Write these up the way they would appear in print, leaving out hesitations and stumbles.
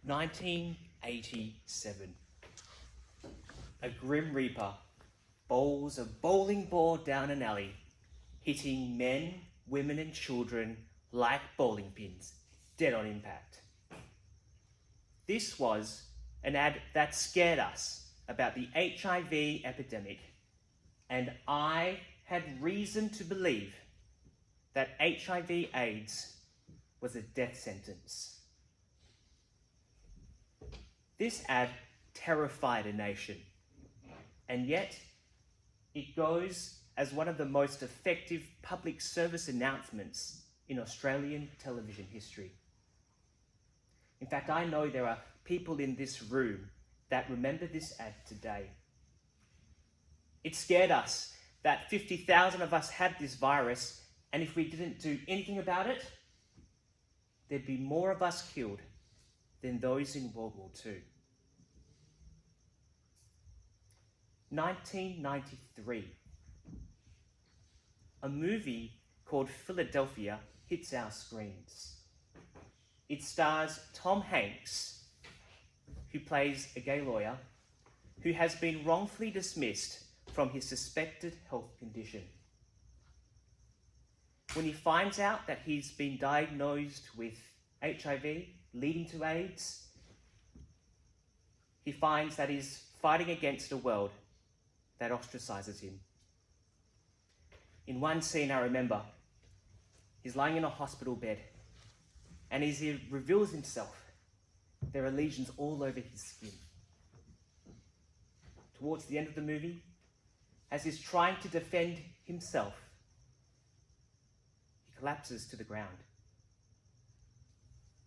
1987. A Grim Reaper bowls a bowling ball down an alley, hitting men, women and children like bowling pins, dead on impact. This was an ad that scared us about the HIV epidemic, and I had reason to believe that HIV/AIDS was a death sentence. This ad terrified a nation, and yet it goes as one of the most effective public service announcements in Australian television history. In fact, I know there are people in this room that remember this ad today. It scared us that 50,000 of us had this virus, and if we didn't do anything about it, there'd be more of us killed than those in World War II. 1993. A movie called Philadelphia hits our screens. It stars Tom Hanks, who plays a gay lawyer who has been wrongfully dismissed from his suspected health condition. When he finds out that he's been diagnosed with HIV, leading to AIDS, he finds that he's fighting against a world that ostracizes him. In one scene I remember, he's lying in a hospital bed, and as he reveals himself, there are lesions all over his skin. Towards the end of the movie, as he's trying to defend himself, he collapses to the ground.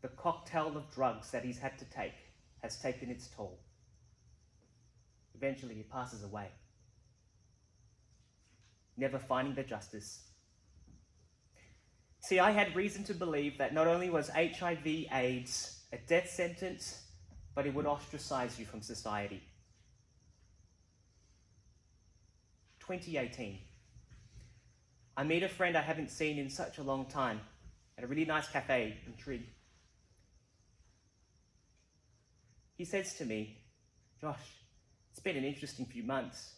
The cocktail of drugs that he's had to take has taken its toll. Eventually he passes away, never finding the justice. See, I had reason to believe that not only was HIV/AIDS a death sentence, but it would ostracize you from society. 2018. I meet a friend I haven't seen in such a long time at a really nice cafe in Trig. He says to me, "Josh, it's been an interesting few months.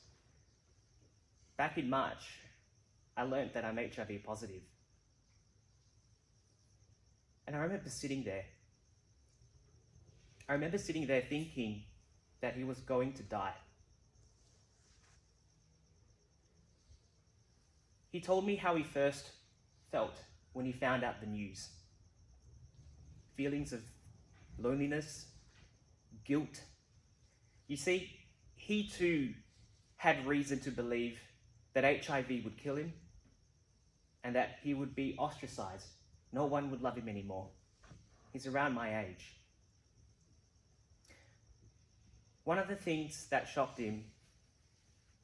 Back in March, I learnt that I'm HIV positive." And I remember sitting there. I remember sitting there thinking that he was going to die. He told me how he first felt when he found out the news. Feelings of loneliness, guilt. You see, he too had reason to believe that HIV would kill him and that he would be ostracized. No one would love him anymore. He's around my age. One of the things that shocked him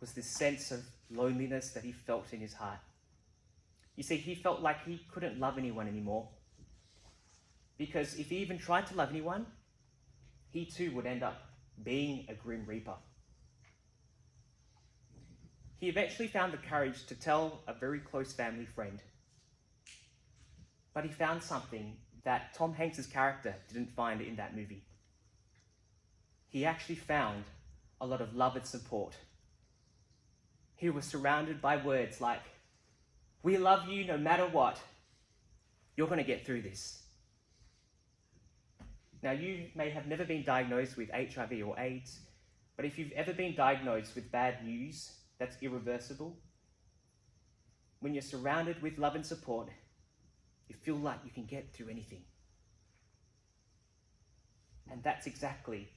was this sense of loneliness that he felt in his heart. You see, he felt like he couldn't love anyone anymore, because if he even tried to love anyone, he too would end up being a Grim Reaper. He eventually found the courage to tell a very close family friend, but he found something that Tom Hanks' character didn't find in that movie. He actually found a lot of love and support. He was surrounded by words like, "We love you no matter what. You're going to get through this." Now, you may have never been diagnosed with HIV or AIDS, but if you've ever been diagnosed with bad news that's irreversible, when you're surrounded with love and support, you feel like you can get through anything. And that's exactly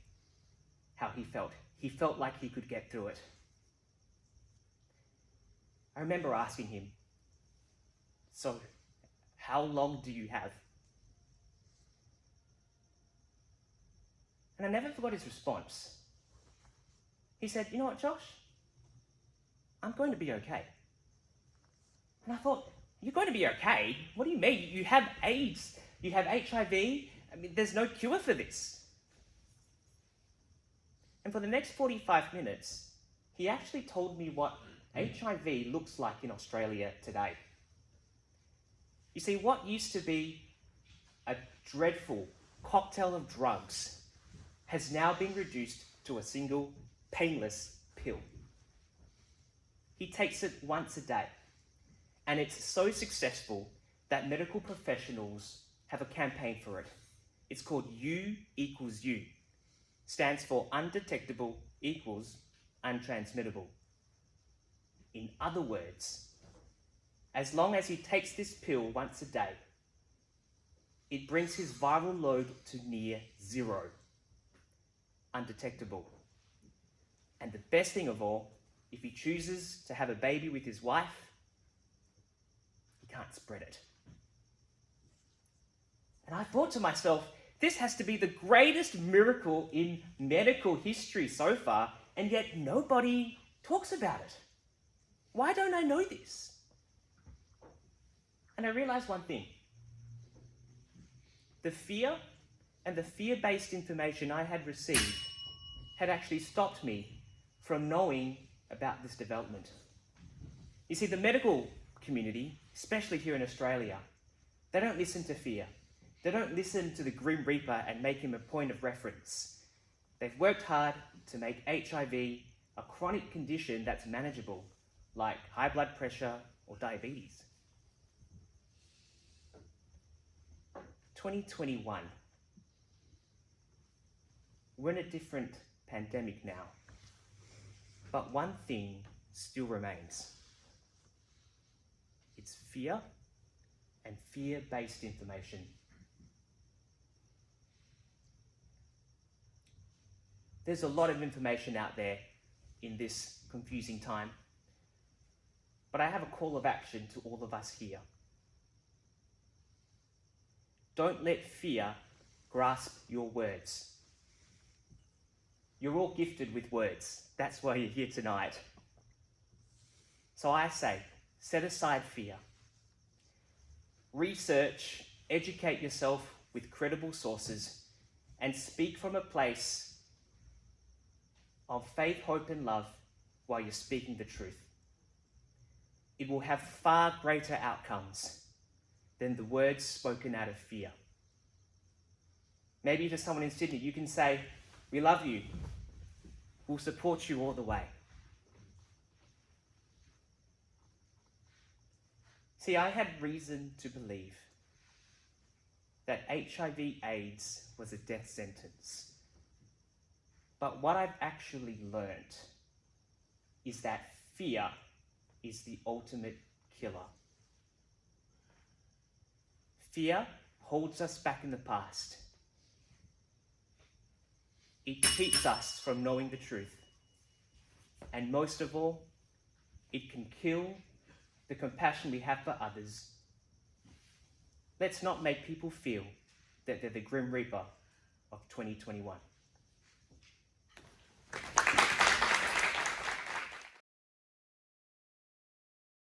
how he felt. He felt like he could get through it. I remember asking him, "So, how long do you have?" And I never forgot his response. He said, "You know what, Josh? I'm going to be okay." And I thought, "You're going to be okay? What do you mean? You have AIDS, you have HIV. I mean, there's no cure for this." And for the next 45 minutes, he actually told me what HIV looks like in Australia today. You see, what used to be a dreadful cocktail of drugs has now been reduced to a single painless pill. He takes it once a day, and it's so successful that medical professionals have a campaign for it. It's called U equals U. Stands for undetectable equals untransmittable. In other words, as long as he takes this pill once a day, it brings his viral load to near zero. Undetectable. And the best thing of all, if he chooses to have a baby with his wife, he can't spread it. And I thought to myself, this has to be the greatest miracle in medical history so far, and yet nobody talks about it. Why don't I know this? And I realized one thing. The fear and the fear-based information I had received had actually stopped me from knowing about this development. You see, the medical community, especially here in Australia, they don't listen to fear. They don't listen to the Grim Reaper and make him a point of reference. They've worked hard to make HIV a chronic condition that's manageable, like high blood pressure or diabetes. 2021. We're in a different pandemic now, but one thing still remains. It's fear and fear-based information. There's a lot of information out there in this confusing time, but I have a call of action to all of us here. Don't let fear grasp your words. You're all gifted with words. That's why you're here tonight. So I say, set aside fear. Research, educate yourself with credible sources, and speak from a place of faith, hope, and love while you're speaking the truth. It will have far greater outcomes than the words spoken out of fear. Maybe to someone in Sydney, you can say, "We love you. We'll support you all the way." See, I had reason to believe that HIV/AIDS was a death sentence. But what I've actually learned is that fear is the ultimate killer. Fear holds us back in the past. It keeps us from knowing the truth. And most of all, it can kill the compassion we have for others. Let's not make people feel that they're the Grim Reaper of 2021.